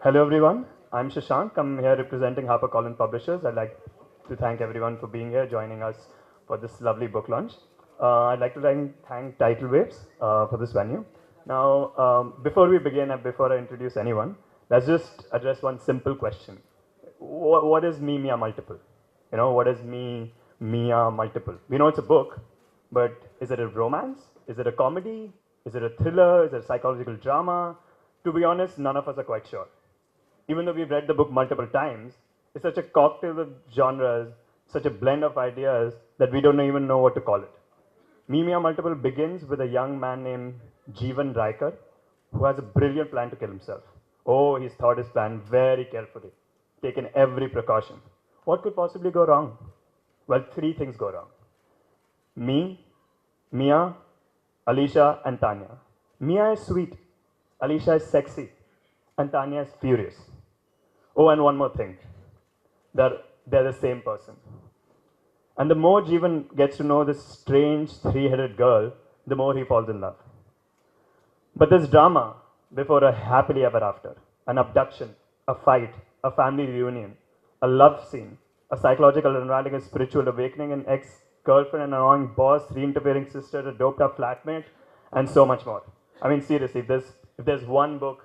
Hello everyone, I'm Shashank. I'm here representing HarperCollins Publishers. I'd like to thank everyone for being here, joining us for this lovely book launch. I'd like to thank Tidal Waves for this venue. Now, before we begin and before I introduce anyone, let's just address one simple question. What is me, Mia multiple? What is me, Mia multiple? We know it's a book, but is it a romance? Is it a comedy? Is it a thriller? Is it a psychological drama? To be honest, none of us are quite sure. Even though we've read the book multiple times, it's such a cocktail of genres, such a blend of ideas that we don't even know what to call it. Mimia Multiple begins with a young man named Jeevan Raikar who has a brilliant plan to kill himself. Oh, he's thought his plan very carefully, taken every precaution. What could possibly go wrong? Well, three things go wrong. Me, Mia, Alicia, and Tanya. Mia is sweet, Alicia is sexy, and Tanya is furious. Oh, and one more thing. They're the same person. And the more Jeevan gets to know this strange three-headed girl, the more he falls in love. But there's drama before a happily ever after. An abduction, a fight, a family reunion, a love scene, a psychological unraveling, a spiritual awakening, an ex-girlfriend, an annoying boss, three-interfering sister, a doped-up flatmate, and so much more. I mean, seriously, if there's one book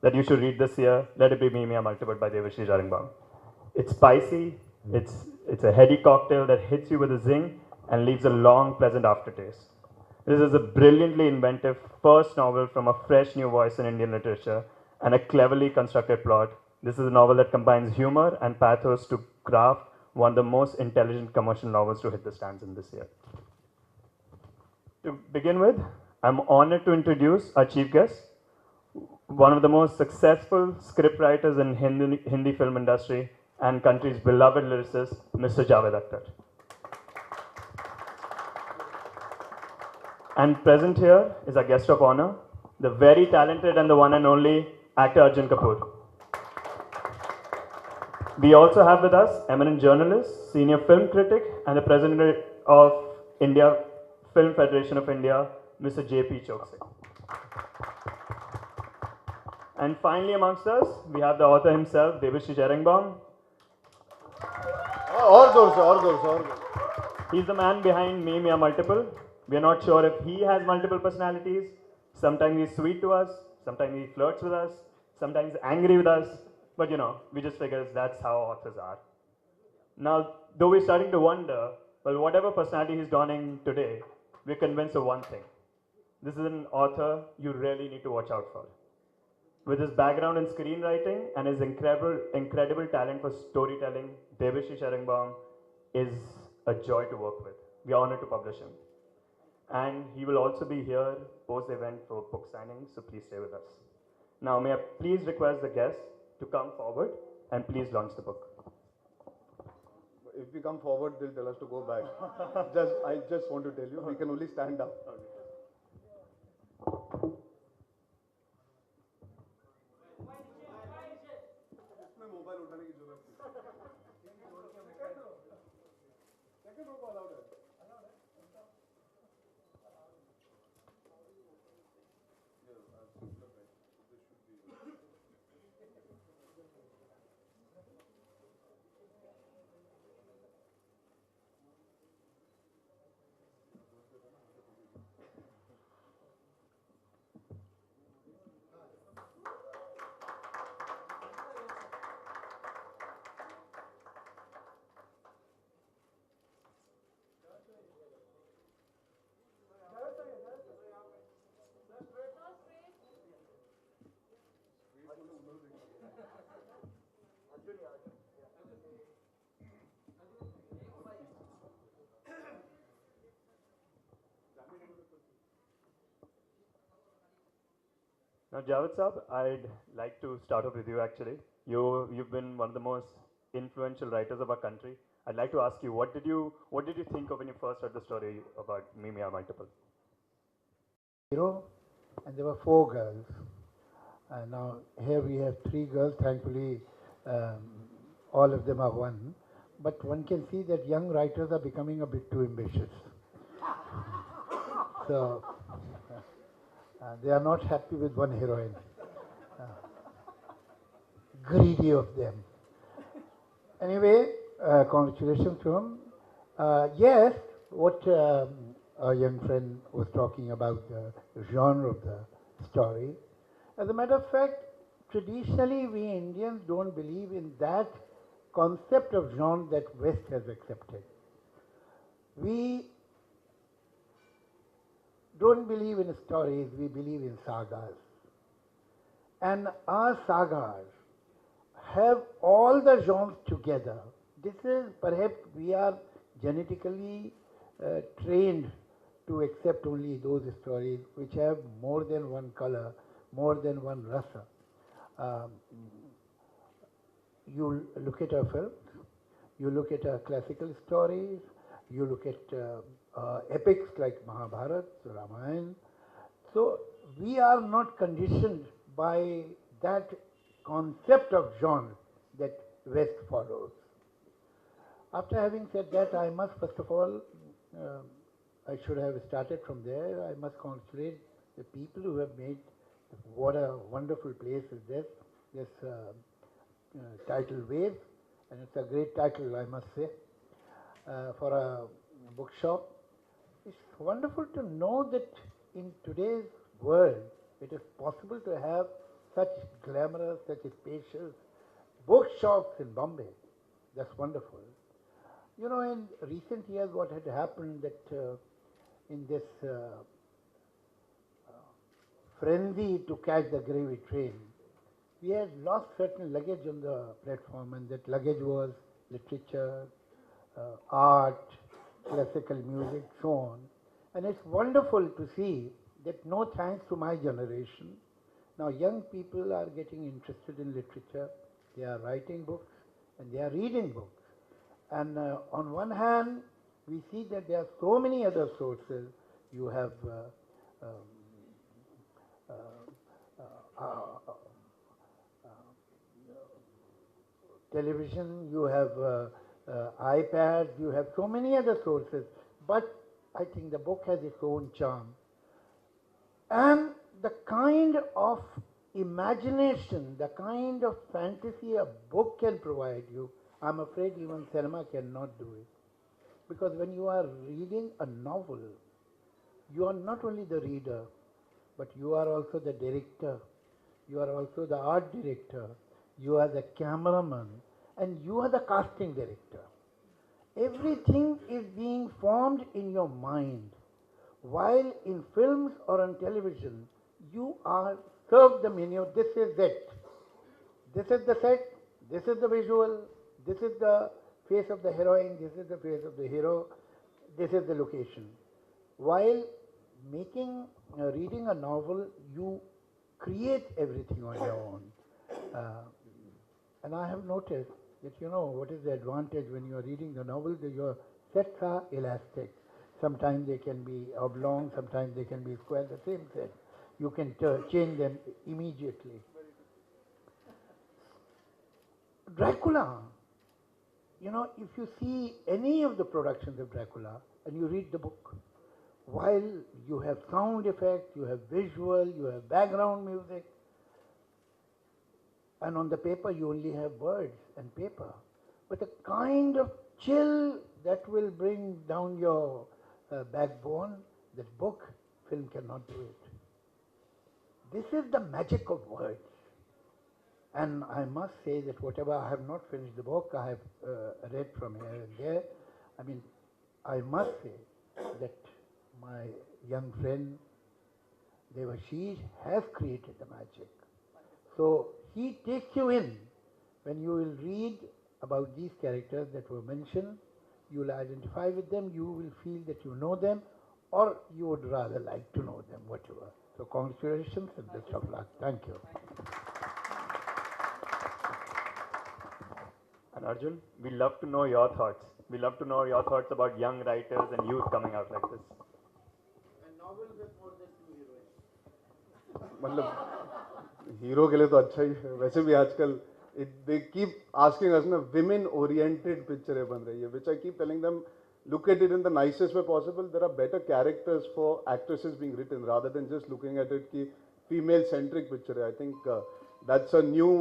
that you should read this year, let it be Mimia Multiple by Debashish Irengbam. It's spicy, it's a heady cocktail that hits you with a zing and leaves a long, pleasant aftertaste. This is a brilliantly inventive first novel from a fresh new voice in Indian literature and a cleverly constructed plot. This is a novel that combines humor and pathos to craft one of the most intelligent commercial novels to hit the stands in this year. To begin with, I'm honored to introduce our chief guest, one of the most successful scriptwriters in Hindi film industry and country's beloved lyricist, Mr. Javed Akhtar. And present here is our guest of honor, the very talented and the one and only actor Arjun Kapoor. We also have with us eminent journalist, senior film critic, and the president of India Film Federation of India, Mr. J.P. Chokse. And finally amongst us, we have the author himself, Debashish Irengbam. और He's the man behind Me, Mia Multiple. We are not sure if he has multiple personalities. Sometimes he's sweet to us, sometimes he flirts with us, sometimes angry with us. But we just figure that's how authors are. Now, though we're starting to wonder, well, whatever personality he's donning today, we're convinced of one thing. This is an author you really need to watch out for. With his background in screenwriting and his incredible talent for storytelling, Debashish Irengbam is a joy to work with. We are honored to publish him. And he will also be here post-event for book signing, so please stay with us. Now, may I please request the guests to come forward and please launch the book. If we come forward, they'll tell us to go back. I just want to tell you, we can only stand up. Now, Javed Saheb, I'd like to start off with you actually. You've been one of the most influential writers of our country. I'd like to ask you, what did you think of when you first heard the story about Mimia Multiple? Hero, and there were four girls. And now here we have three girls. Thankfully, all of them are one. But one can see that young writers are becoming a bit too ambitious. So they are not happy with one heroine. greedy of them. Anyway, congratulations to him. Yes, what our young friend was talking about the genre of the story. As a matter of fact, traditionally we Indians don't believe in that concept of genre that West has accepted. We don't believe in stories, we believe in sagas. And our sagas have all the genres together. This is perhaps we are genetically trained to accept only those stories which have more than one color, more than one rasa. Um, you look at our films, you look at our classical stories, you look at epics like Mahabharata, Ramayana. So we are not conditioned by that concept of genre that West follows. After having said that, I must first of all, I should have started from there. I must congratulate the people who have made what a wonderful place is this title Wave, and it's a great title, I must say, for a bookshop. It's wonderful to know that in today's world, it is possible to have such glamorous, such spacious bookshops in Bombay. That's wonderful. You know, in recent years, what had happened that in this frenzy to catch the gravy train, we had lost certain luggage on the platform, and that luggage was literature, art, classical music, so on. And it's wonderful to see that no thanks to my generation, now young people are getting interested in literature, they are writing books and they are reading books. And on one hand, we see that there are so many other sources. You have television, you have iPads, you have so many other sources. But I think the book has its own charm. And the kind of imagination, the kind of fantasy a book can provide you, I'm afraid even cinema cannot do it. Because when you are reading a novel, you are not only the reader, but you are also the director, you are also the art director, you are the cameraman, and you are the casting director. Everything is being formed in your mind. While in films or on television, you are served the menu, this is it. This is the set, this is the visual, this is the face of the heroine, this is the face of the hero, this is the location. While reading a novel, you create everything on your own. And I have noticed that, you know, what is the advantage when you are reading the novel, that your sets are elastic. Sometimes they can be oblong, sometimes they can be square, the same set. You can change them immediately. Dracula, you know, if you see any of the productions of Dracula and you read the book, while you have sound effects, you have visual, you have background music, and on the paper you only have words and paper. But the kind of chill that will bring down your backbone, that book, film cannot do it. This is the magic of words. And I must say that whatever I have not finished the book, I have read from here and there. I mean, I must say that my young friend Debashish has created the magic. So he takes you in. When you will read about these characters that were mentioned, you will identify with them, you will feel that you know them, or you would rather like to know them, whatever. So congratulations and best of luck. Thank you. And Arjun, we love to know your thoughts. We love to know your thoughts about young writers and youth coming out like this. A novel with more than two heroines. मतलब hero के लिए तो अच्छा ही है वैसे भी आजकल they keep asking us ना women oriented पिक्चरें बन रही है which I keep telling them look at it in the nicest way possible. There are better characters for actresses being written rather than just looking at it कि female-centric picture hai. I think that's a new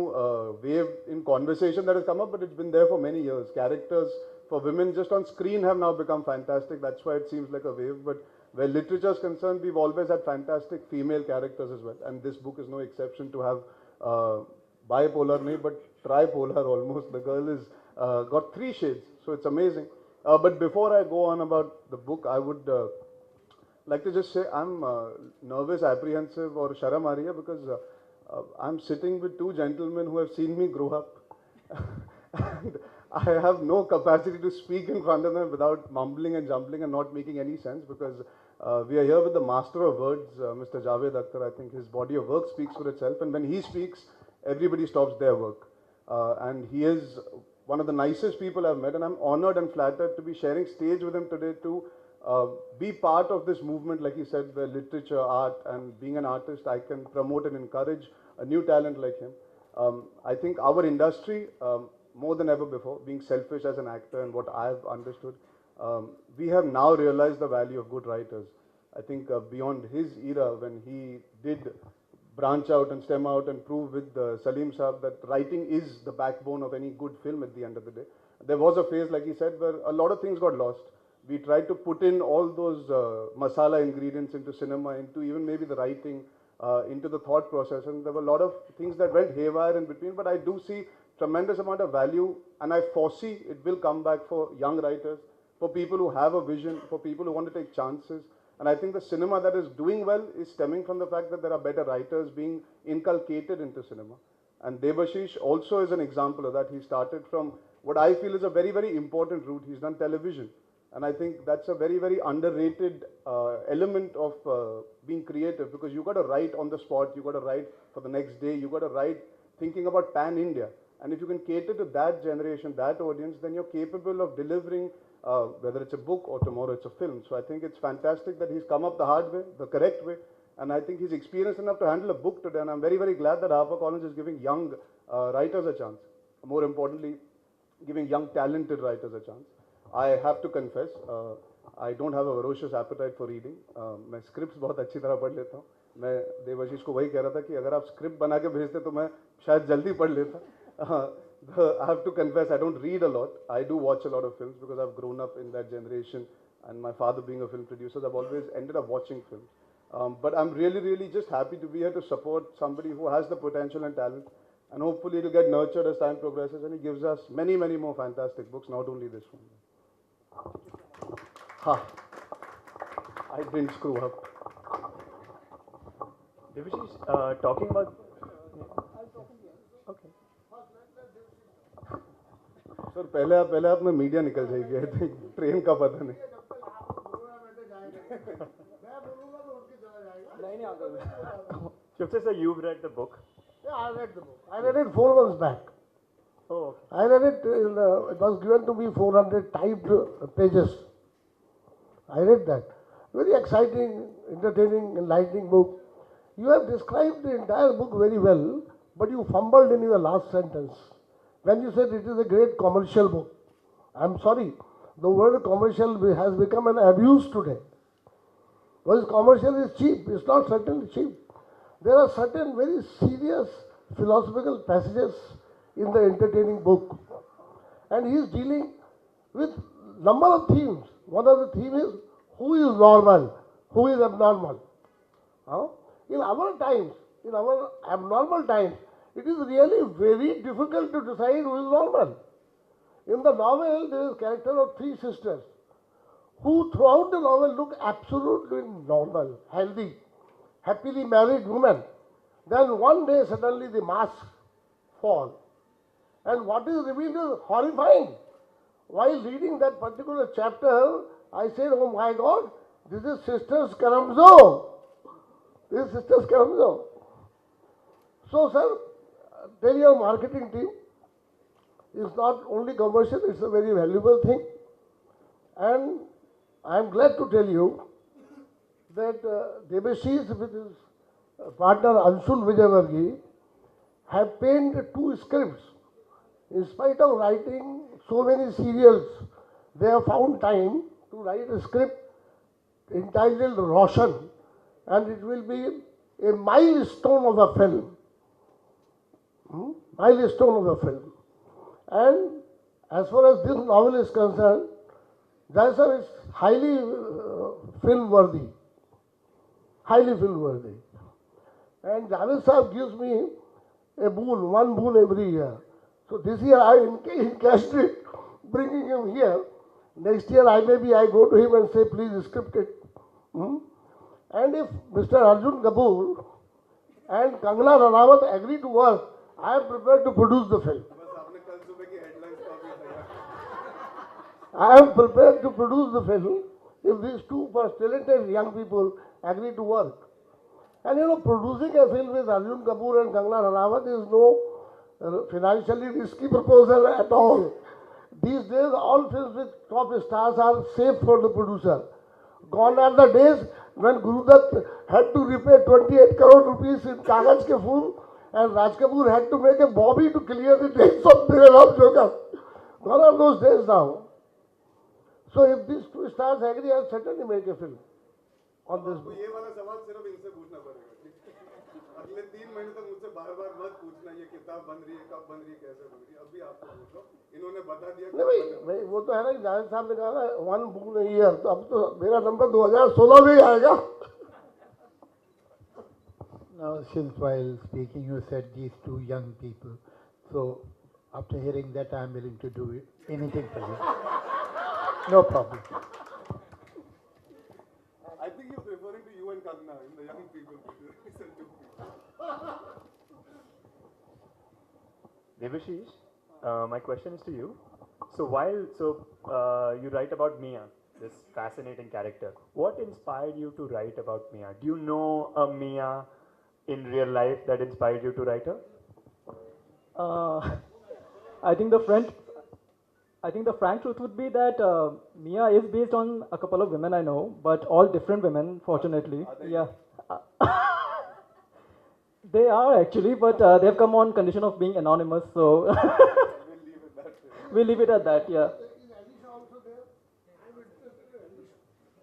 wave in conversation that has come up, but it's been there for many years. Characters for women just on screen have now become fantastic. That's why it seems like a wave. But where literature is concerned, we've always had fantastic female characters as well. And this book is no exception to have bipolar, nahi, but tripolar almost. The girl is got 3 shades, so it's amazing. But before I go on about the book, I would like to just say I'm nervous, apprehensive, or sharam aa rahi hai because I'm sitting with 2 gentlemen who have seen me grow up. And I have no capacity to speak in front of them without mumbling and jumbling and not making any sense because we are here with the master of words, Mr. Javed Akhtar. I think his body of work speaks for itself, and when he speaks, everybody stops their work. And he is one of the nicest people I've met, and I'm honored and flattered to be sharing stage with him today to be part of this movement, like he said, where literature, art, and being an artist, I can promote and encourage a new talent like him. I think our industry, more than ever before, being selfish as an actor and what I've understood, we have now realized the value of good writers. I think beyond his era, when he did branch out and stem out and prove with Salim Saab that writing is the backbone of any good film at the end of the day. There was a phase, like he said, where a lot of things got lost. We tried to put in all those masala ingredients into cinema, into even maybe the writing, into the thought process, and there were a lot of things that went haywire in between, but I do see tremendous amount of value, and I foresee it will come back for young writers, for people who have a vision, for people who want to take chances. And I think the cinema that is doing well is stemming from the fact that there are better writers being inculcated into cinema. And Debashish also is an example of that. He started from what I feel is a very, very important route. He's done television. And I think that's a very, very underrated element of being creative, because you got to write on the spot, you got to write for the next day, you got to write thinking about pan-India. And if you can cater to that generation, that audience, then you're capable of delivering, whether it's a book or tomorrow it's a film. So I think it's fantastic that he's come up the hard way, the correct way. And I think he's experienced enough to handle a book today. And I'm very, very glad that HarperCollins is giving young writers a chance. More importantly, giving young talented writers a chance. I have to confess, I don't have a ferocious appetite for reading. मैं scripts बहुत अच्छी तरह पढ़ लेता हूँ. मैं देवाशीष को वही कह रहा था कि अगर आप script बना के भेजते तो मैं शायद जल्दी पढ़ लेता. I have to confess, I don't read a lot. I do watch a lot of films because I've grown up in that generation, and my father being a film producer, I've always ended up watching films. But I'm really, really just happy to be here to support somebody who has the potential and talent, and hopefully it'll get nurtured as time progresses, and he gives us many, many more fantastic books, not only this one. Ha! I didn't screw up. Debashish, talking about... Okay. Sir पहले आप में media निकल जाएगी. I think train का पता नहीं. Shifter sir, you've read the book. Yeah, I read the book. I read it 4 months back. Oh, okay. I read it, it was given to me 400 typed pages. I read that. Very exciting, entertaining, enlightening book. You have described the entire book very well, but you fumbled in your last sentence. When you said it is a great commercial book. I'm sorry, the word commercial has become an abuse today. Because commercial is cheap, it's not certainly cheap. There are certain very serious philosophical passages in the entertaining book. And he is dealing with number of themes. One of the themes is who is normal, who is abnormal. In our times, in our abnormal times, it is really very difficult to decide who is normal. In the novel, there is a character of 3 sisters who throughout the novel look absolutely normal, healthy, happily married women. Then one day suddenly the mask falls. And what is revealed is horrifying. While reading that particular chapter, I said, oh my God, this is Sisters Karamzo. This is Sisters Karamzo. So, sir, tell your marketing team, it's not only commercial, it's a very valuable thing. And I am glad to tell you that Debashish with his partner Anshul Vijayvargi have penned 2 scripts. In spite of writing so many serials, they have found time to write a script entitled Roshan, and it will be a milestone of the film. Milestone of the film. And as far as this novel is concerned, Javed Saheb is highly film worthy. Highly film worthy. And Javed Saheb gives me a boon, one boon every year. So this year I encashed it, bringing him here. Next year I go to him and say, please script it. And if Mr. Arjun Kapoor and Kangana Ranaut agree to work, I am prepared to produce the film. I am prepared to produce the film if these two first talented young people agree to work. And you know, producing a film with Arjun Kapoor and Kangana Ranaut is no financially risky proposal at all. These days, all films with top stars are safe for the producer. Gone are the days when Gurudutt had to repay 28 crore rupees in Kagaz ke Phool and Raj Kapoor had to make a Bobby to clear the dates of Mere Ram Joker. Gone are those days now. So if these two stars agree, I'll certainly make a film on this book. ये वाला सवाल सिर्फ इनसे पूछना पड़ेगा। अगले 3 महीने तक मुझसे बार-बार मत पूछना ये किताब बन रही है, कब बन रही है, कैसे बन रही है। अभी आपको पूछ लो। इन्होंने बता दिया। नहीं भाई वो तो है ना, जावेद साहब ने कहा ना 1 book a year, तो अब तो मेरा नंबर 2016 में ही आएगा। Now, since while speaking you said these two young people, so after hearing that I am willing to do anything for you. No problem. I think you're referring to you and Kangana in the young people. Debashish, my question is to you. So you write about Mia, this fascinating character. What inspired you to write about Mia? Do you know a Mia in real life that inspired you to write her? I think the frank truth would be that Mia is based on a couple of women I know, but all different women, fortunately. Yeah. They are actually, but they've come on condition of being anonymous, so we'll leave it at that, yeah.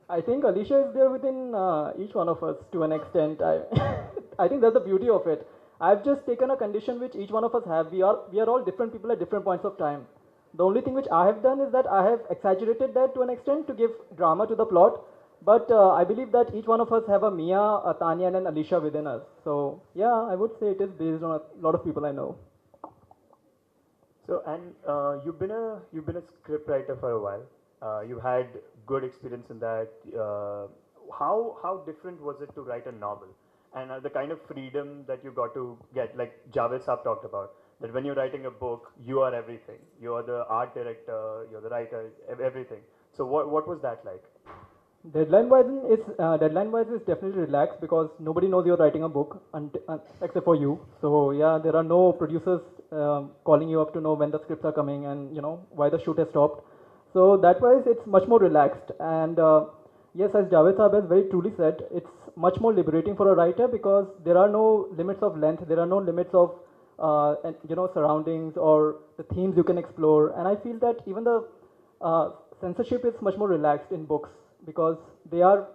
I think Alicia is there within each one of us to an extent. I think that's the beauty of it. I've just taken a condition which each one of us have. We are all different people at different points of time. The only thing which I have done is that I have exaggerated that to an extent to give drama to the plot. But I believe that each one of us have a Mia, a Tanya, and an Alicia within us. So yeah, I would say it is based on a lot of people I know. So you've been a script writer for a while. You've had good experience in that. How different was it to write a novel? And the kind of freedom that you got to get, like Javed Saheb talked about, that when you're writing a book, you are everything. You are the art director, you're the writer, everything. So what was that like? Deadline-wise is definitely relaxed because nobody knows you're writing a book except for you. So yeah, there are no producers calling you up to know when the scripts are coming and why the shoot has stopped. So that wise, it's much more relaxed. And yes, as Javed Saheb has very truly said, it's much more liberating for a writer because there are no limits of length, there are no limits of surroundings or the themes you can explore. And I feel that even the censorship is much more relaxed in books because they are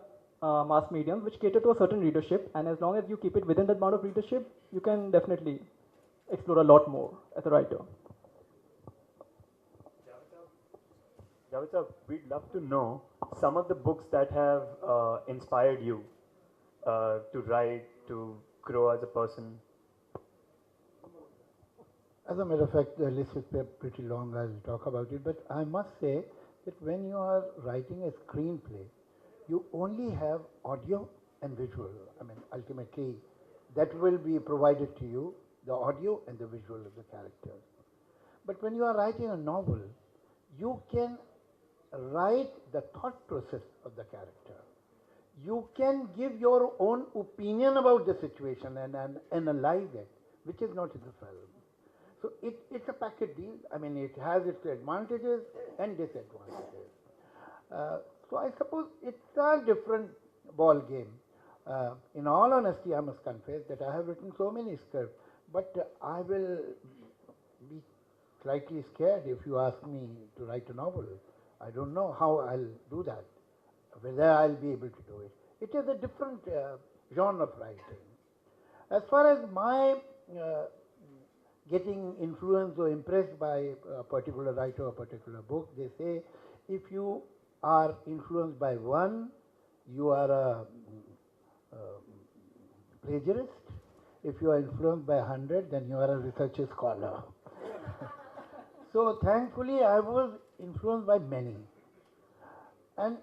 mass mediums which cater to a certain readership, and as long as you keep it within that amount of readership, you can definitely explore a lot more as a writer. Javed sir, we'd love to know some of the books that have inspired you to write, to grow as a person. As a matter of fact, the list is pretty long. I'll talk about it, but I must say that when you are writing a screenplay, you only have audio and visual. I mean, ultimately, that will be provided to you, the audio and the visual of the characters. But when you are writing a novel, you can write the thought process of the character. You can give your own opinion about the situation and analyze it, which is not in the film. So it's a package deal. I mean, it has its advantages and disadvantages. So I suppose it's a different ball game. In all honesty, I must confess that I have written so many scripts, but I will be slightly scared if you ask me to write a novel. I don't know how I'll do that, whether I'll be able to do it. It is a different genre of writing. As far as my getting influenced or impressed by a particular writer or a particular book, they say if you are influenced by one, you are a plagiarist. If you are influenced by 100, then you are a research scholar. So thankfully, I was influenced by many. And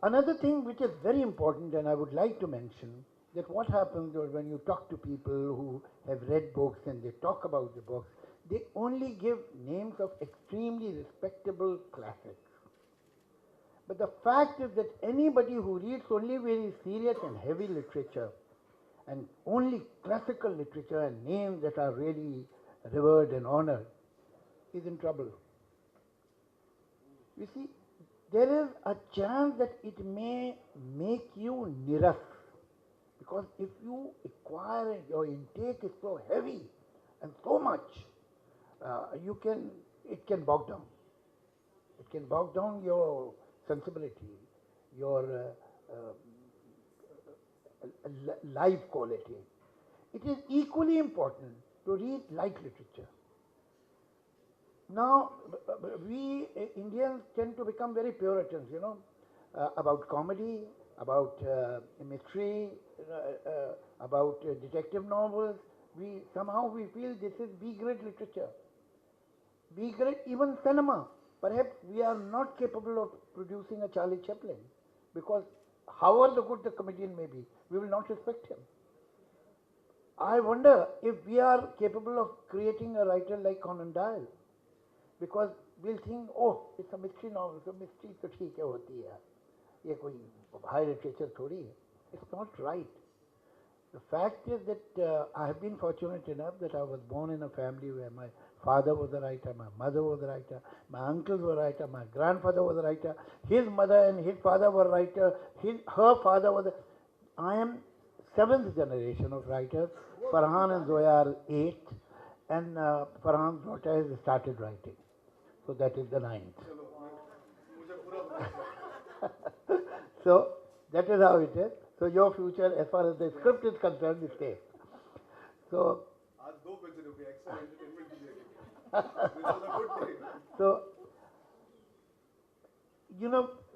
another thing which is very important, and I would like to mention, that what happens when you talk to people who have read books and they talk about the books, they only give names of extremely respectable classics. But the fact is that anybody who reads only very serious and heavy literature and only classical literature and names that are really revered and honored is in trouble. You see, there is a chance that it may make you niras, because if you acquire it, your intake is so heavy and so much, it can bog down. It can bog down your sensibility, your life quality. It is equally important to read light literature. Now, we Indians tend to become very Puritans, about comedy, about mystery, about detective novels. We feel this is B-grade literature. B-grade, even cinema. Perhaps we are not capable of producing a Charlie Chaplin, because however good the comedian may be, we will not respect him. I wonder if we are capable of creating a writer like Conan Doyle, because we'll think, oh, it's a mystery novel, so mystery to theek hai hoti hai. Ye koi high literature thodi hai. It's not right. The fact is that I have been fortunate enough that I was born in a family where my father was a writer, my mother was a writer, my uncles were a writer, my grandfather was a writer, his mother and his father were a writer, her father was a... I am 7th generation of writers. Farhan and Zoya are 8th, and Farhan's daughter has started writing. So that is the 9th. So that is how it is. So your future, as far as the script is concerned, is safe. So, so,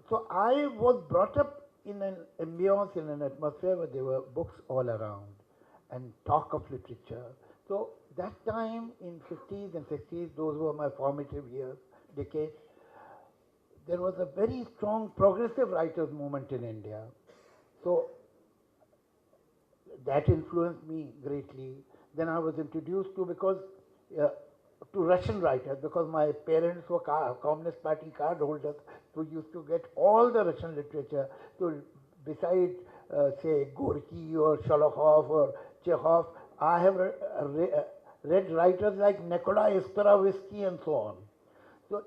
so I was brought up in an ambience, in an atmosphere where there were books all around and talk of literature. So that time in 50s and 60s, those were my formative years, decades. There was a very strong progressive writers movement in India. So that influenced me greatly. Then I was introduced to Russian writers, because my parents were Communist Party card holders, so used to get all the Russian literature. So beside, say, Gorky or Sholokhov or Chekhov, I have read writers like Nikolai Starovinsky and so on. So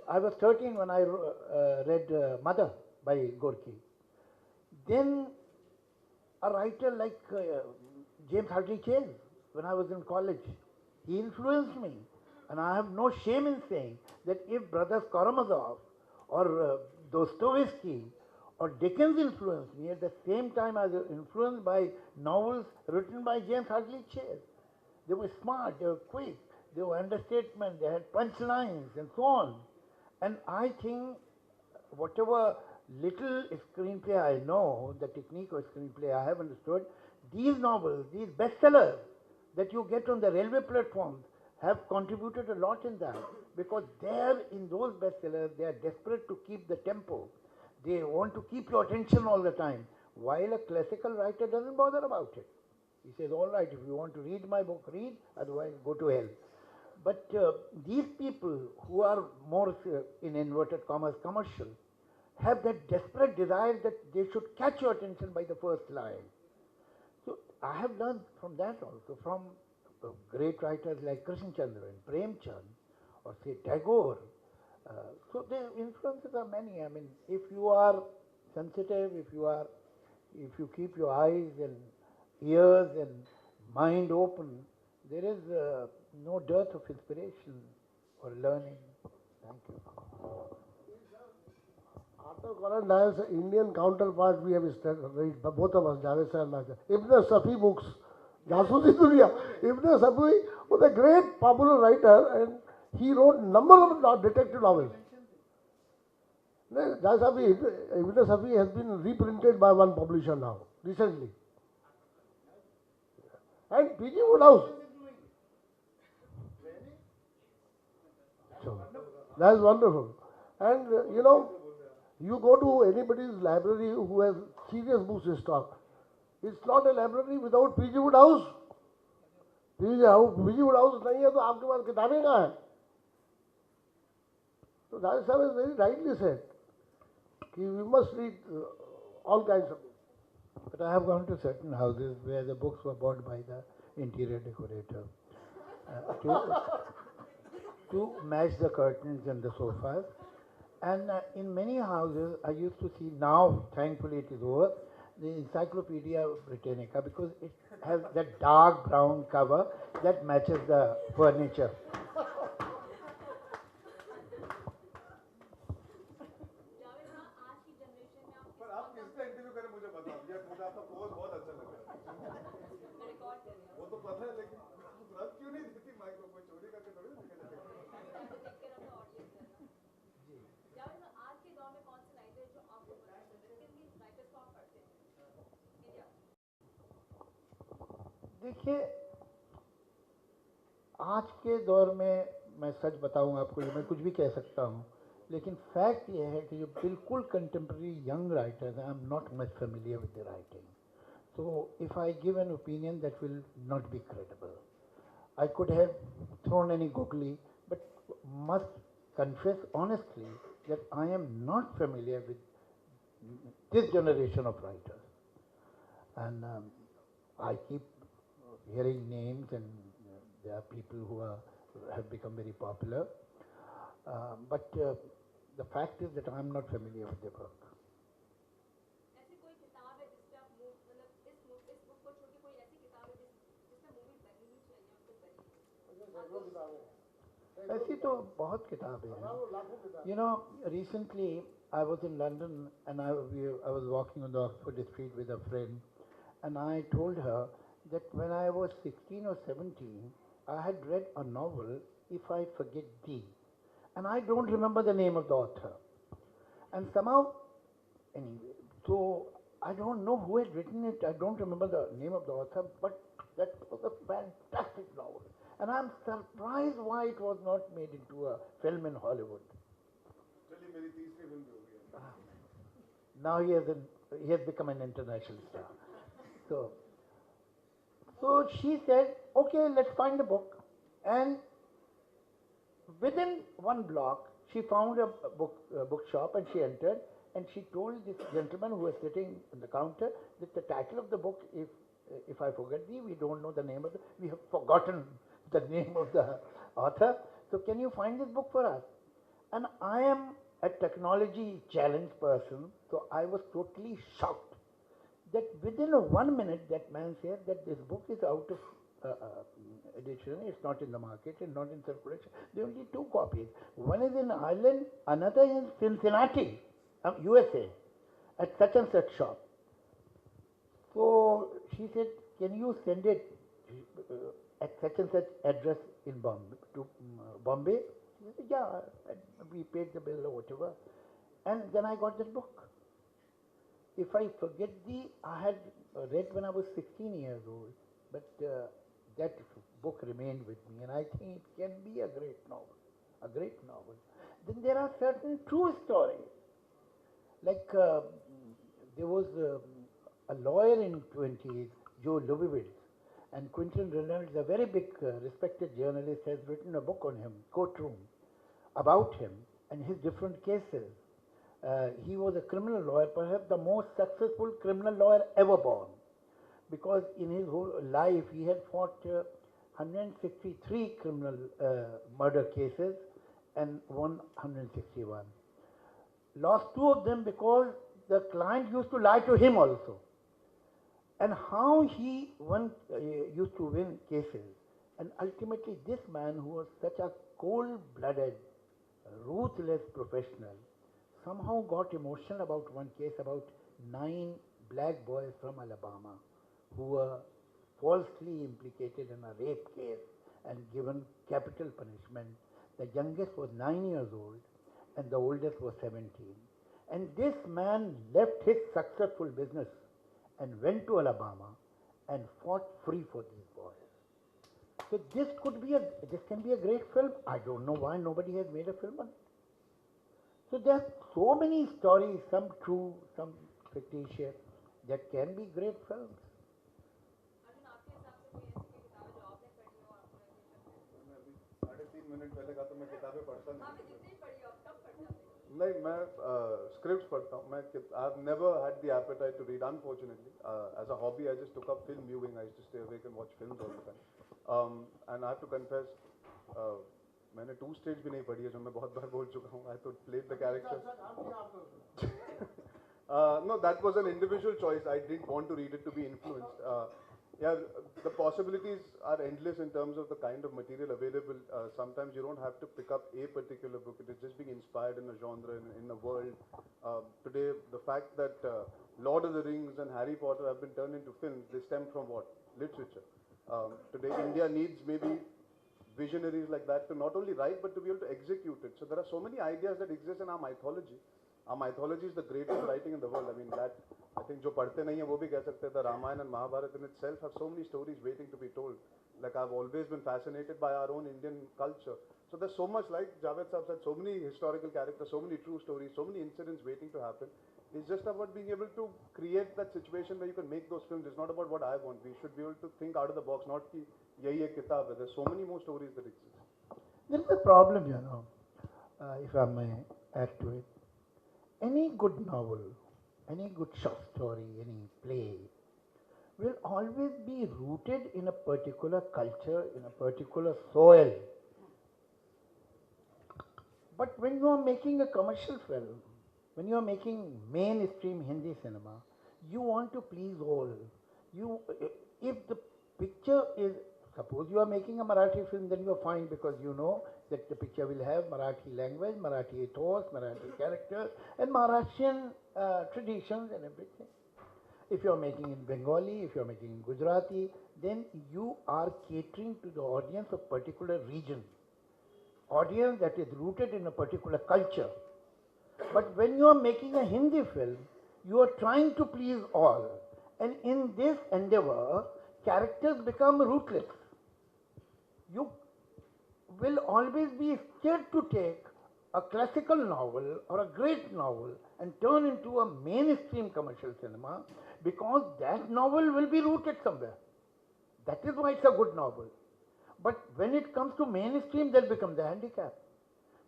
I was 13 when I read Mother by Gorky. Then a writer like James Hadley Chase, when I was in college, he influenced me. And I have no shame in saying that if Brothers Karamazov or Dostoevsky or Dickens influenced me, at the same time I was influenced by novels written by James Hadley Chase. They were smart, they were quick, they were understatement, they had punchlines and so on. And I think whatever little screenplay I know, the technique of screenplay I have understood, these novels, these bestsellers that you get on the railway platforms have contributed a lot in that, because there in those bestsellers they are desperate to keep the tempo. They want to keep your attention all the time, while a classical writer doesn't bother about it. He says, all right, if you want to read my book, read, otherwise go to hell. But these people who are more, in inverted commas, commercial, have that desperate desire that they should catch your attention by the first line. So I have learned from that also, from great writers like Krishnachandra and Premchand, or say Tagore. So the influences are many. I mean, if you are sensitive, if you keep your eyes and ears and mind open, there is no dearth of inspiration or learning. Thank you. Dr. Colin Dyer's Indian counterpart we have studied, both of us, Javed Saheb and myself. Ibn Safi books. Jasusi Duniya. Ibn Safi was a great popular writer and he wrote number of detective novels. Ibn Safi has been reprinted by one publisher now, recently. And P.G. Woodhouse. So, that's wonderful. And you go to anybody's library who has serious books in stock. It's not a library without P.G. Woodhouse. P.G. Woodhouse नहीं है तो आपके पास किताबें कहाँ हैं? So Javed Saheb has very rightly said that we must read all kinds of books. But I have gone to certain houses where the books were bought by the interior decorator to match the curtains and the sofas. And in many houses, I used to see, now thankfully it is over, the Encyclopedia Britannica, because it has that dark brown cover that matches the furniture. पर आप किससे interview करें मुझे बताओ, मुझे आपका pose बहुत अच्छा लगा। वो तो पता है लेकिन रख क्यों नहीं देती माइक्रोफोन चोरी करके थोड़ी ना निकल जाएगा। आज के दौर में कौन से राइटर जो आपको पसंद है, किन राइटर्स को आप पढ़ते हैं इंडिया? देखिए, आज के दौर में मैं सच बताऊं आपको, मैं कुछ भी कह सकता हूं, लेकिन फैक्ट ये है कि जो बिल्कुल contemporary young writers, I am not much familiar with the writing, so if I give an opinion that will not be credible. I could have thrown any googly, but must confess honestly that I am not familiar with this generation of writers, and I keep hearing names, and there are people who have become very popular, but the fact is that I am not familiar with their work. ऐसी कोई किताब है जिससे आप मतलब इस book को छोड़ के कोई ऐसी किताब है जिसमें मूवी बननी चाहिए आपको करिए? ऐसी तो बहुत किताबें हैं. You know, recently I was in London and I was walking on the Oxford Street with a friend, and I told her that when I was 16 or 17, I had read a novel, If I Forget Thee, and I don't remember the name of the author. And somehow, anyway, so I don't know who had written it, I don't remember the name of the author, but that was a fantastic novel. And I'm surprised why it was not made into a film in Hollywood. Now he has become an international star. So she said, okay, let's find a book. And within one block, she found a bookshop, and she entered, and she told this gentleman who was sitting on the counter that the title of the book, if I forget thee, we don't know the name of we have forgotten the name of the author. So can you find this book for us? And I am a technology challenged person, so I was totally shocked that within 1 minute that man said that this book is out of edition, it's not in the market and not in circulation. There are only 2 copies. One is in Ireland, another in Cincinnati, USA, at such and such shop. So she said, can you send it at such and such address in Bombay, to Bombay? She said, yeah, we paid the bill or whatever. And then I got that book. If I Forget Thee, I had read when I was 16 years old, but that book remained with me, and I think it can be a great novel. Then there are certain true stories, like there was a lawyer in 20s, Joe Lubavitch, and Quentin Reynolds, a very big respected journalist, has written a book on him, Courtroom, about him and his different cases. He was a criminal lawyer, perhaps the most successful criminal lawyer ever born, because in his whole life he had fought 163 criminal murder cases and won 161. Lost 2 of them because the client used to lie to him also. And how he used to win cases. And ultimately this man, who was such a cold-blooded, ruthless professional, somehow got emotional about one case about 9 black boys from Alabama who were falsely implicated in a rape case and given capital punishment. The youngest was 9 years old and the oldest was 17. And this man left his successful business and went to Alabama and fought free for these boys. So this can be a great film. I don't know why nobody has made a film on it. So there are so many stories, some true, some fictitious, that can be great films. Arjun आपके हिसाब से कोई ऐसी किताब है जो आपने पढ़ी हो और आपको ऐसे मैंने अभी 3.5 मिनट पहले कहा तो मैं किताबें पढ़ता नहीं आपने जितनी पढ़ी हो आप कब पढ़ जाते हो? नहीं मैं स्क्रिप्ट्स पढ़ता हूँ मैं I've never had the appetite to read unfortunately as a hobby I just took up film viewing I used to stay awake and watch films all the time and I have to confess मैंने 2 stage भी नहीं पढ़ी है जो मैं बहुत बार बोल चुका हूँ I to played the character no that was an individual choice I didn't want to read it to be influenced yeah the possibilities are endless in terms of the kind of material available sometimes you don't have to pick up a particular book it is just being inspired in a genre in a world today the fact that Lord of the Rings and Harry Potter have been turned into films they stem from what literature today India needs maybe visionaries like that to not only write but to be able to execute it. So there are so many ideas that exist in our mythology. Our mythology is the greatest writing in the world. I mean that I think जो पढ़ते नहीं है वो भी कह सकते हैं. The Ramayana and Mahabharata in itself have so many stories waiting to be told. Like I've always been fascinated by our own Indian culture. So there's so much like Javed Saheb said, so many historical characters, so many true stories, so many incidents waiting to happen. It's just about being able to create that situation where you can make those films. It's not about what I want. We should be able to think out of the box, not ki yahi ek kitab hai. There's so many more stories that exist. There is a problem, if I may add to it. Any good novel, any good short story, any play will always be rooted in a particular culture, in a particular soil. But when you are making a commercial film, when you are making mainstream Hindi cinema, you want to please all. If the picture is, suppose you are making a Marathi film, then you are fine because you know that the picture will have Marathi language, Marathi ethos, Marathi characters, and Marathian traditions and everything. If you are making in Bengali, if you are making in Gujarati, then you are catering to the audience of particular region, audience that is rooted in a particular culture. But when you are making a Hindi film, you are trying to please all. And in this endeavor, characters become ruthless. You will always be scared to take a classical novel or a great novel and turn into a mainstream commercial cinema because that novel will be rooted somewhere. That is why it's a good novel. But when it comes to mainstream, that becomes a handicap.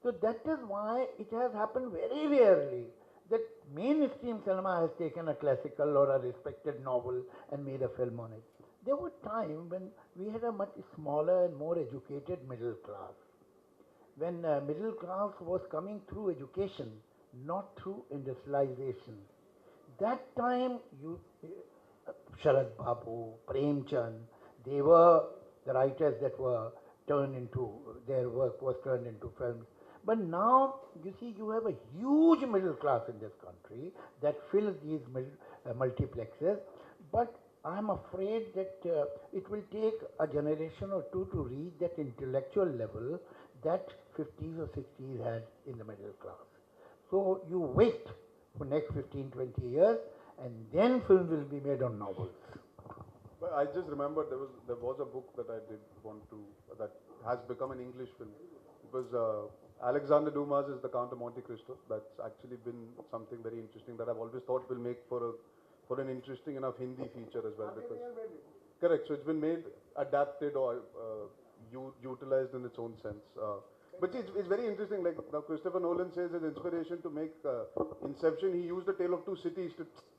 So that is why it has happened very rarely that mainstream cinema has taken a classical or a respected novel and made a film on it. There were times when we had a much smaller and more educated middle class. When middle class was coming through education, not through industrialization. That time, Sharad Babu, Prem Chand, they were the writers that were turned into, their work was turned into films. But now, you see, you have a huge middle class in this country that fills these multiplexes. But I'm afraid that it will take a generation or two to reach that intellectual level that 50s or 60s had in the middle class. So you wait for next 15, 20 years and then films will be made on novels. But I just remember there was a book that I did want to, that has become an English film. It was Alexander Dumas is the Count of Monte Cristo. That's actually been something very interesting that I've always thought will make for an interesting enough Hindi feature as well. Because, correct, so it's been made, adapted or utilized in its own sense. But it's very interesting, like Christopher Nolan says his inspiration to make Inception, he used the tale of two cities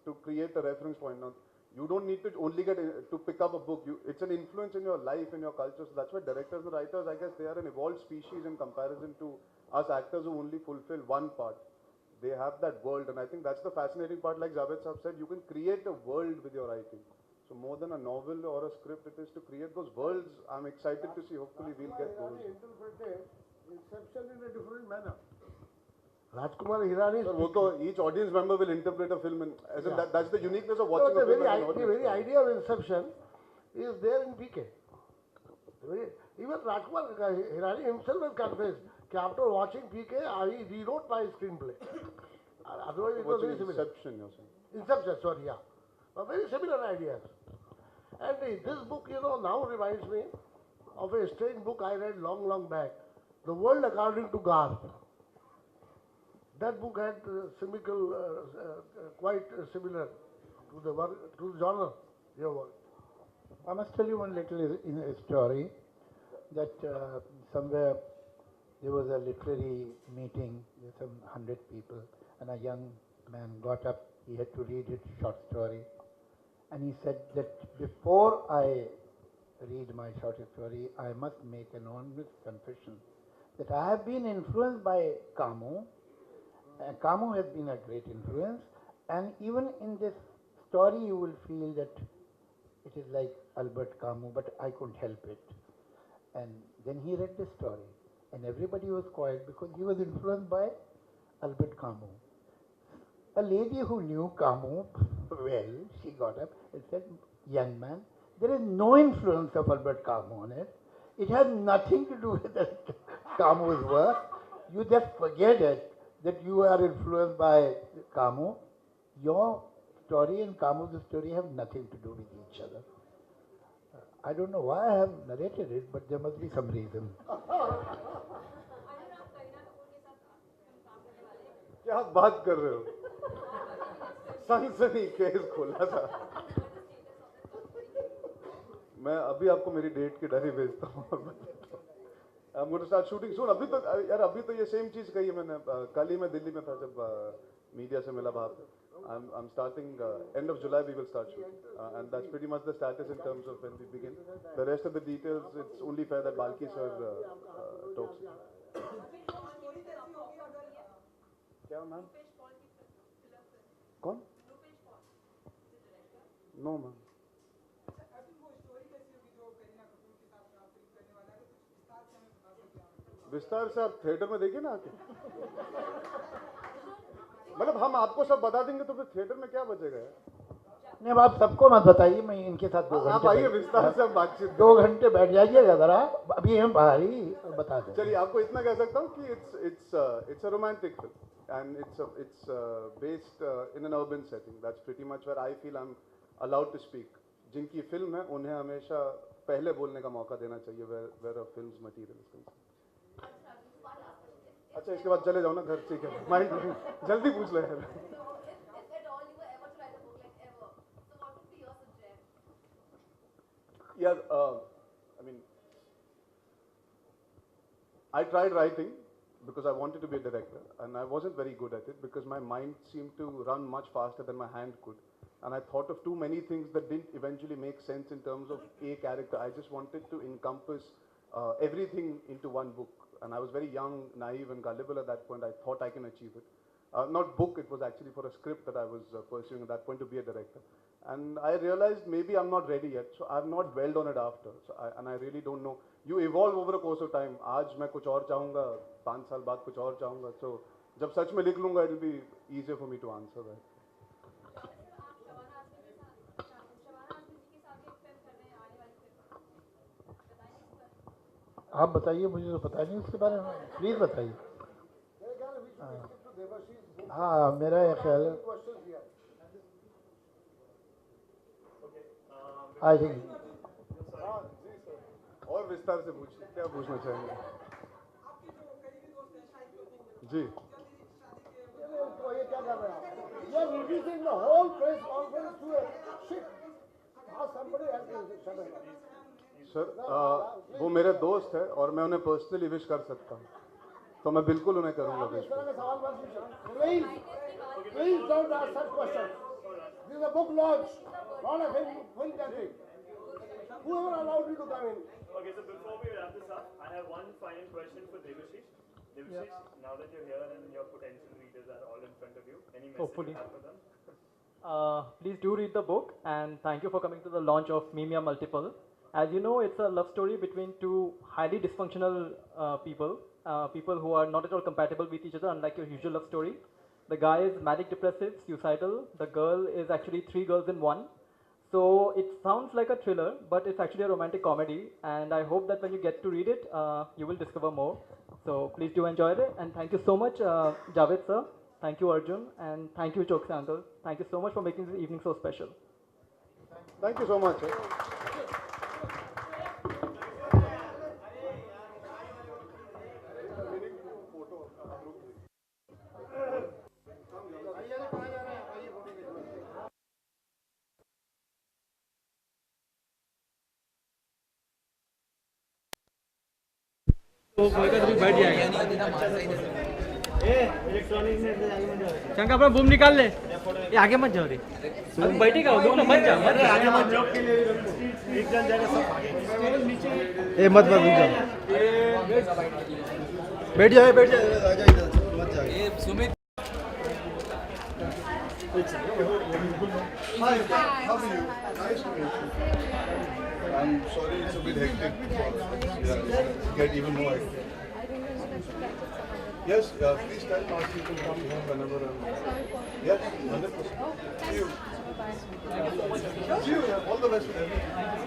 to create a reference point. Now, you don't need to only to pick up a book. It's an influence in your life, in your culture. So that's why directors and writers, I guess, they are an evolved species in comparison to us actors who only fulfill one part. They have that world, and I think that's the fascinating part. Like Javed Saheb said, you can create a world with your writing. So more than a novel or a script, it is to create those worlds. I'm excited to see. Hopefully, we'll get those. Interpreted Inception in a different manner. Rajkumar Hirani. Sir, वो तो each audience member will interpret a film in, as in that's the uniqueness of No, watching the a film very, as an the audience. very idea of inception is there in PK. Even Rajkumar Hirani himself has confessed that after watching PK, I rewrote my screenplay. Otherwise, it was Watching very similar. Inception, you're saying. Inception, sorry, yeah. Very similar ideas. And this book, now reminds me of a strange book I read long, long back. The World According to Garth. That book had quite similar to the work, to the genre, your work. I must tell you one little story that somewhere there was a literary meeting with some 100 people, and a young man got up. He had to read his short story, and he said that before I read my short story, I must make an honest confession that I have been influenced by Camus. Camus has been a great influence, and even in this story, you will feel that it is like Albert Camus, but I couldn't help it. And then he read the story, and everybody was quiet because he was influenced by Albert Camus. A lady who knew Camus well, she got up and said, "Young man, there is no influence of Albert Camus on it. It has nothing to do with Camus' work. You just forget it, that you are influenced by Camus. Your story and Camus' story have nothing to do with each other." I don't know why I have narrated it, but there must be some reason. क्या बात कर रहे हो? सनसनी case खोला था. मैं अभी आपको मेरी डेट की डायरी भेजता हूँ और बताता हूँ. I'm going to start shooting soon. अभी तो ये सेम चीज कही है मैंने. कल ही मैं दिल्ली में था जब मीडिया से मिला वहाँ पे. I'm starting end of July we will start shooting, and that's pretty much the status in terms of when we begin. The rest of the details, it's only fair that Balki sir talks. क्या ma'am? कौन? No ma'am. विस्तार से आप theatre में देखिए ना आके. मतलब हम आपको सब बता देंगे तो फिर थिएटर में क्या बचेगा यार? नहीं, अब आप सबको मत बताइए, मैं इनके साथ 2 घंटे. आप आइए विस्तार से बातचीत. 2 घंटे बैठ जाइएगा जरा, अभी हम बाहर ही बता दें. चलिए आपको इतना कह सकता हूँ कि it's a romantic film and it's based in an urban setting. That's pretty much where I feel I'm allowed to speak. जिनकी फिल्म है उन्हें हमेशा पहले बोलने का मौका देना चाहिए where a film's material is concerned. अच्छा इसके बाद चले जाओ ना घर. ठीक है, माइंड जल्दी पूछ ले यार. Yeah, I mean, I tried writing because I wanted to be a director, and I wasn't very good at it because my mind seemed to run much faster than my hand could, and I thought of too many things that didn't eventually make sense in terms of a character. I just wanted to encompass everything into one book, and I was very young, naive, and gullible at that point. I thought I can achieve it. Not book, it was actually for a script that I was pursuing at that point to be a director. And I realized maybe I'm not ready yet, so I've not dwelled on it after. And I really don't know. You evolve over a course of time. आज मैं कुछ और चाहूँगा, 5 साल बाद कुछ और चाहूँगा. So जब सच में लिख लूँगा, it'll be easier for me to answer that. आप बताइए, मुझे तो पता नहीं उसके बारे में, प्लीज बताइए. हाँ, मेरा ये ख्याल है. आई थिंक और विस्तार से पूछिए, क्या पूछना चाहेंगे? जी. ये क्या कर रहे हैं? You are reducing the whole press conference to a shit. Somebody has to shut up. Sir वो मेरे दोस्त है और मैं उन्हें पर्सनली विश कर सकता हूँ, तो मैं बिल्कुल उन्हें करूँगा wish. Please don't ask such questions. This is a book launch, not a film casting. Whoever allowed you to come in. Okay, so before we wrap this up, I have one final question for Debashish. Debashish, now that you're here and your potential readers are all in front of you, any message you have for them? Please do read the book, and thank you for coming to the launch of Mimia Multiple. As you know, it's a love story between two highly dysfunctional people who are not at all compatible with each other, unlike your usual love story. The guy is manic depressive, suicidal. The girl is actually three girls in one. So it sounds like a thriller, but it's actually a romantic comedy. And I hope that when you get to read it, you will discover more. So please do enjoy it. And thank you so much, Javed sir. Thank you, Arjun. And thank you, Chokse uncle. Thank you so much for making this evening so special. Thank you so much. Shankar अपना boom निकाल ले ये आगे मत जाओ रे तुम बैठेगा दो ना मत जाओ आगे मत जाओ एक जन जाएगा सब ए मत मत जाओ बैठ जाए आ जाए इधर मत जाओ ये Sumit Hi, how are you? Nice to meet you. I'm sorry it's a bit hectic. Get even more hectic. Yes, please tell us you can come here whenever. Yes, 100%. See you. See you. All the best with everything.